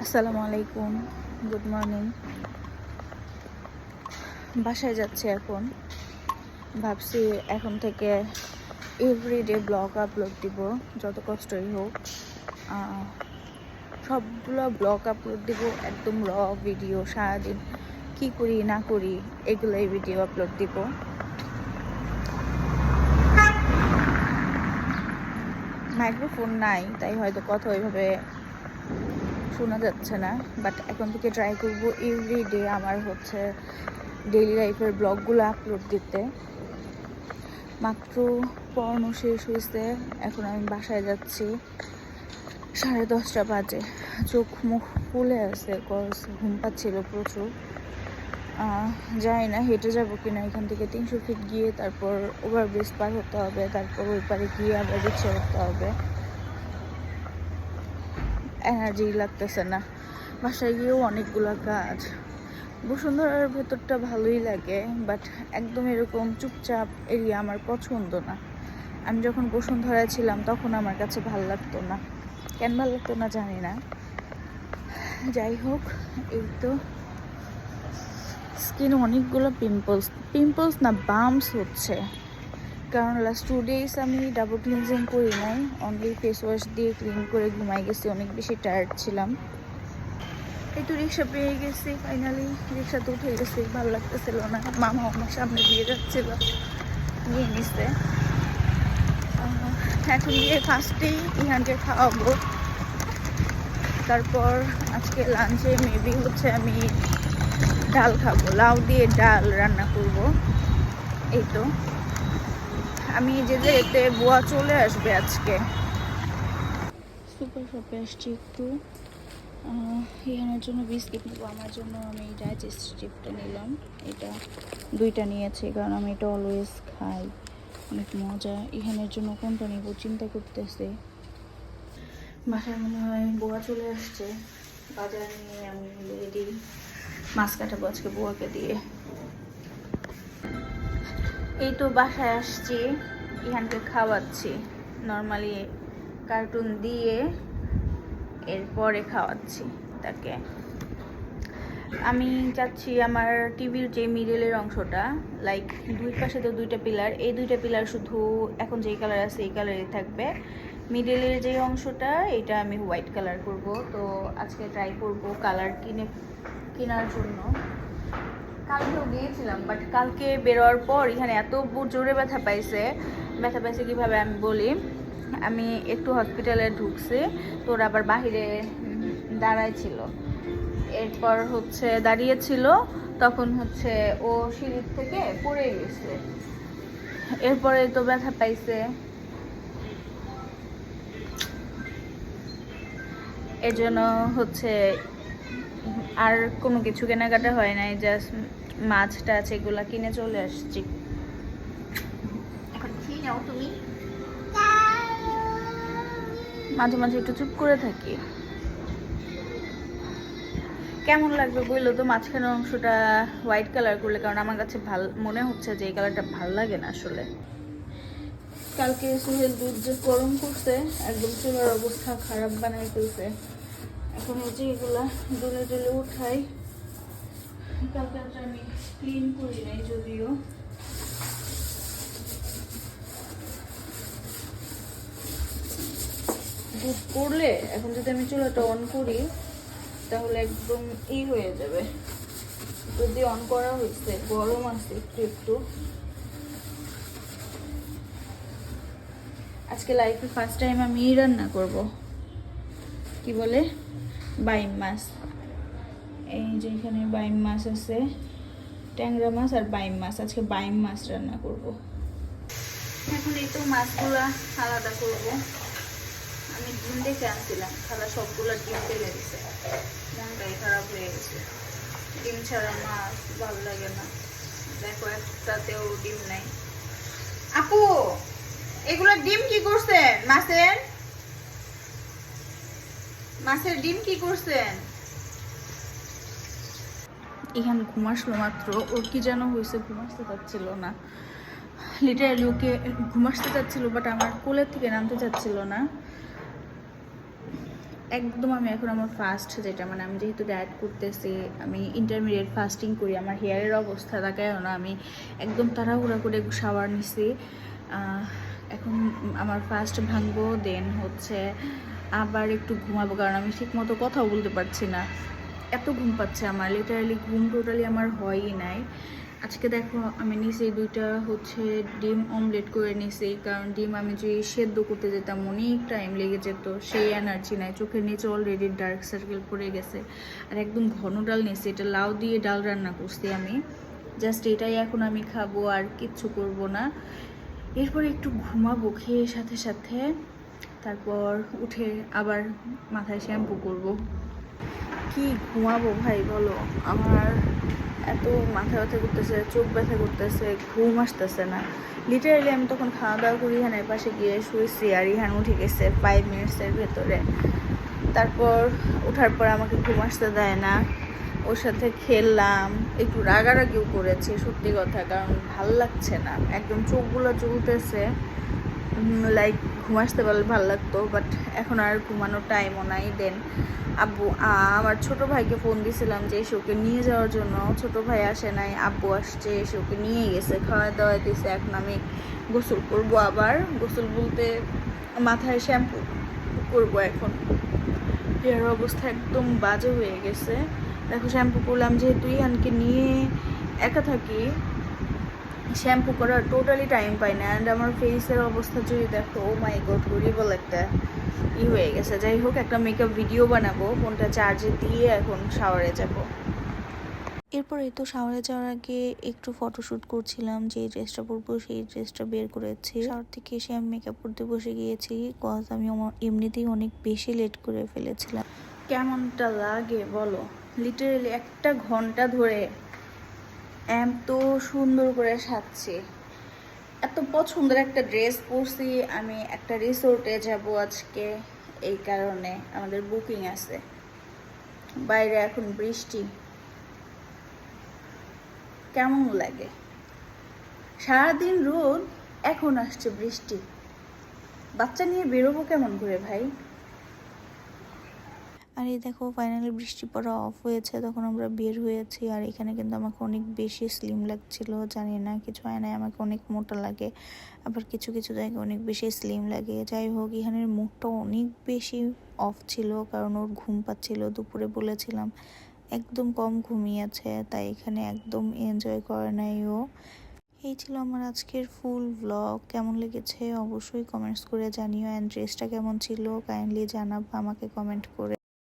আসসালামু আলাইকুম, good morning. বাসায় যাচ্ছি এখন। ভাবছি এখন থেকে এভরিডে ব্লগ আপলোড দিব, যত কষ্টই হোক। সবগুলো ব্লগ আপলোড দিব, একদম র ভিডিও। সারাদিন কি করি না করি এগুলোই ভিডিও আপলোড দিব। মাইক্রোফোন নাই, তাই হয়তো কথা ওইভাবে শোনা যাচ্ছে না, বাট এখন থেকে ট্রাই করব এভরিডে আমার ডেইলি লাইফের ব্লগগুলো আপলোড দিতে। মাত্র পড়ানো শেষ হয়েছে, এখন আমি বাসায় যাচ্ছি। 10:30 বাজে, চোখ মুখ ফুলে আছে, ঘুম পাচ্ছিল প্রচুর। জানি না হেঁটে যাবো কিনা। এখান থেকে 300 ফিট গিয়ে তারপর ওভারব্রিজ পার হতে হবে, তারপর ওই পারে গিয়ে আবার রিক্সা করতে হবে। এনার্জি লাগতেছে না। বাসায় গিয়েও অনেকগুলো কাজ। বসুন্ধরার ভেতরটা ভালোই লাগে, বাট একদম এরকম চুপচাপ এরিয়া আমার পছন্দ না। আমি যখন বসুন্ধরায় ছিলাম তখন আমার কাছে ভালো লাগতো না। কেন ভালো লাগতো না জানি না। যাই হোক, এই তো স্কিনে অনেকগুলো পিম্পলস না বাম্পস হচ্ছে, কারণ লাস্ট 2 days আমি ডাবল ক্লিনজিং করি নাই, অনলি ফেস ওয়াশ দিয়ে ক্লিন করে ঘুমাই গেছি। অনেক বেশি টায়ার্ড ছিলাম। এই তো রিক্সা পেয়ে গেছি ফাইনালি। রিক্সাতে উঠে গেছি, ভালো লাগতেছিল না। মামা আমার সামনে দিয়ে যাচ্ছিল, নিয়ে নিছে। এখন গিয়ে ফার্স্টেই ইহানকে খাওয়াবো। তারপর আজকে লাঞ্চে মেবি আমি ডাল খাবো, লাউ দিয়ে ডাল রান্না করব। এই তো আমি এতে বুয়া চলে আসবে আজকে। সুপার শপে আসছি একটু। ইহানের জন্য বিস্কিট নেবো, আমার জন্য আমি ডাইজেস্টিভটা নিলাম। এটা 2টা নিয়েছি, কারণ আমি এটা অলওয়েজ খাই, অনেক মজা। ইহানের জন্য কোনটা নেব চিন্তা করতেছি। বাসায় মনে হয় বুয়া চলে আসছে, বাজার নিয়ে আমি রেডি। মাছ কাটাবো আজকে বুয়াকে দিয়ে। এই তো বাসায় আসছি, ইহানকে খাওয়াচ্ছি নর্মালি কার্টুন দিয়ে, এরপরে খাওয়াচ্ছি তাকে। আমি চাচ্ছি আমার টিভির যে মিডলের অংশটা, লাইক দুই পাশে তো 2টা পিলার, এই 2টা পিলার শুধু এখন যেই কালার আছে এই কালারই থাকবে। মিডলের যে অংশটা এটা আমি হোয়াইট কালার করব। তো আজকে ট্রাই করব কালার কেনার জন্য। কালকেও গিয়েছিলাম, বাট কালকে বেরোয়ার পর এখানে এত জোরে ব্যথা পাইছে কিভাবে আমি বলি। আমি একটু হসপিটালে ঢুকছি, তোর আবার বাহিরে দাঁড়ায় ছিল। এরপর দাঁড়িয়েছিল, তখন ও সিঁড়ির থেকে পড়ে গেছে। এরপরে তো ব্যথা পাইছে, এর জন্য আর কোনো কিছু কেনাকাটা হয় নাই, জাস্ট মাছ টাছ এগুলা কিনে চলে আসছি। এখন খেয়ে নাও তুমি। মাঝে মাঝে একটু চুপ করে থাকি। কেমন লাগবে বললো তো মাঝখানের অংশটা হোয়াইট কালার করলে, কারণ আমার কাছে মনে হচ্ছে যে এই কালারটা ভাল লাগে না আসলে। কালকে সুহেল দুধ যে গরম করছে, একদম চুলার অবস্থা খারাপ বানাই ফেলছে। এখন এগুলা ডলে উঠাই। কালকে আমি ক্লিন করি নাই যদিও। দুধ পড়লে এখন যদি আমি চুলাটা অন করি তাহলে একদম হয়ে যাবে। যদি অন করা হয়েছে, গরম আছে একটু। আজকে লাইফে ফার্স্ট টাইম আমি রান্না করব, কি বলে, বাইম মাছ। এই যে এখানে বাইম মাছ আছে, ট্যাংরা মাছ আর বাইম মাছ। আজকে বাইম মাছ রান্না করব। এখন এই তো মাছগুলা আলাদা করব। আমি ডিম দেখে আনছিলাম, খালা সবগুলো ডিম ফেলে দিছে, মনটাই খারাপ হয়ে গেছে। ডিম ছাড়া মাছ ভালো লাগে না। দেখো একটাতেও ডিম নাই। আপু, এগুলো ডিম কি করছেন? মাছের ডিম কি করছেন? এখানে ঘুমাসলো মাত্র, ওর কি যেন হয়েছে, ঘুমাসতে চাচ্ছিল না। লিটারালি ওকে ঘুমাসতে চাচ্ছিল, বাট আমার কোলের থেকে নামতে চাচ্ছিল না। একদম আমি এখন আমার ফাস্ট যেটা মানে আমি যেহেতু ডায়েট করতেছি, আমি ইন্টারমিডিয়েট ফাস্টিং করি, আমার হেয়ারের অবস্থা তাকায় না, আমি একদম তাড়াহুড়া করে শাওয়ার নিছি। এখন আমার ফার্স্ট ভাঙবো, দেন হচ্ছে আবার একটু ঘুমাবো, কারণ আমি ঠিক মতো কথাও বলতে পারছি না, এত ঘুম পাচ্ছে আমার। লিটারালি ঘুম টোটালি আমার হয়ই নাই। আজকে দেখো আমি নিচে 2টা হচ্ছে ডিম অমলেট করে নিছি, কারণ ডিম আমি যে সেদ্ধ করতে যেতাম অনেক টাইম লেগে যেত, সেই এনার্জি নাই, চোখের নিচে অলরেডি ডার্ক সার্কেল পড়ে গেছে। আর একদম ঘন ডাল নিছি, এটা লাউ দিয়ে ডাল রান্না করছি আমি, জাস্ট এটাই এখন আমি খাবো, আর কিচ্ছু করব না। এরপর একটু ঘুমাবো খেয়ে সাথে সাথে, তারপর উঠে আবার মাথায় শ্যাম্পু করব। কি ঘুমাবো ভাই বলো, আমার এত মাথা ব্যথা করতেছে, চোখ ব্যথা করতেছে, ঘুম আসতেছে না। লিটারালি আমি তখন খাওয়া দাওয়া করি, ইহানের পাশে গিয়ে শুয়েছি, আর ইহান উঠে গেছে 5 মিনিটসের ভেতরে। তারপর ওঠার পর আমাকে ঘুম আসতে দেয় না, ওর সাথে খেললাম, একটু রাগারাগিও করেছি সত্যি কথা, কারণ ভাল লাগছে না, একদম চোখগুলো চলতেছে, লাইক ঘুম আসতে পারলে ভালো লাগতো, বাট এখন আর ঘুমানোর টাইমও নাই। দেন আব্বু আমার ছোট ভাইকে ফোন দিয়েছিলাম যে এসে ওকে নিয়ে যাওয়ার জন্য, ছোট ভাই আসে নাই, আব্বু আসছে, এসে ওকে নিয়ে গেছে, খাওয়া দাওয়া দিয়েছে। এখন আমি গোসল করব, আবার গোসল বলতে মাথায় শ্যাম্পু করব। এখন হেয়ার অবস্থা একদম বাজে হয়ে গেছে। দেখো শ্যাম্পু করলাম, যেহেতু ইহানকে নিয়ে একা থাকি, শ্যাম্পু করার টোটালি টাইম পাই না। অ্যান্ড আমার ফেসের অবস্থা যদি দেখো, ও মাই গড, হরিবল একটা হয়ে গেছে। যাই হোক, একটা মেকআপ ভিডিও বানাবো, ফোনটা চার্জে দিয়ে এখন শাওয়ারে যাব। এরপর এই তো শাওয়ারে যাওয়ার আগে একটু ফটোশ্যুট করছিলাম, যে ড্রেসটা পরবো সেই ড্রেসটা বের করেছি। শাওয়ার থেকে এসে আমি মেকআপ করতে বসে গিয়েছি, কজ আমি এমনিতেই অনেক বেশি লেট করে ফেলেছিলাম। কেমনটা লাগে বলো, লিটারেলি 1 ঘন্টা ধরে এত সুন্দর করে সাজছি, এত পছন্দের একটা ড্রেস পরছি। আমি একটা রিসোর্টে যাব আজকে, এই কারণে আমাদের বুকিং আছে। বাইরে এখন বৃষ্টি, কেমন লাগে, সারাদিন রোদ, এখন আসছে বৃষ্টি, বাচ্চা নিয়ে বেরোবো কেমন করে ভাই। আর এই দেখো ফাইনালি বৃষ্টি পড়া অফ হয়েছে, তখন আমরা বের হয়েছি। আর এখানে কিন্তু আমাকে অনেক বেশি স্লিম লাগছিল, জানি না কিছু হয় না, আমাকে অনেক মোটা লাগে, আবার কিছু কিছু জায়গায় অনেক বেশি স্লিম লাগে। যাই হোক, এখানের মুডটা অনেক বেশি অফ ছিল, কারণ ওর ঘুম পাচ্ছিল, দুপুরে বলেছিলাম একদম কম ঘুমিয়েছে, তাই এখানে একদম এনজয় করে নাই ও। এই ছিল আমার আজকের ফুল ব্লগ। কেমন লেগেছে অবশ্যই কমেন্টস করে জানিও, অ্যান্ড ড্রেসটা কেমন ছিল কাইন্ডলি জানাবো আমাকে কমেন্ট করে।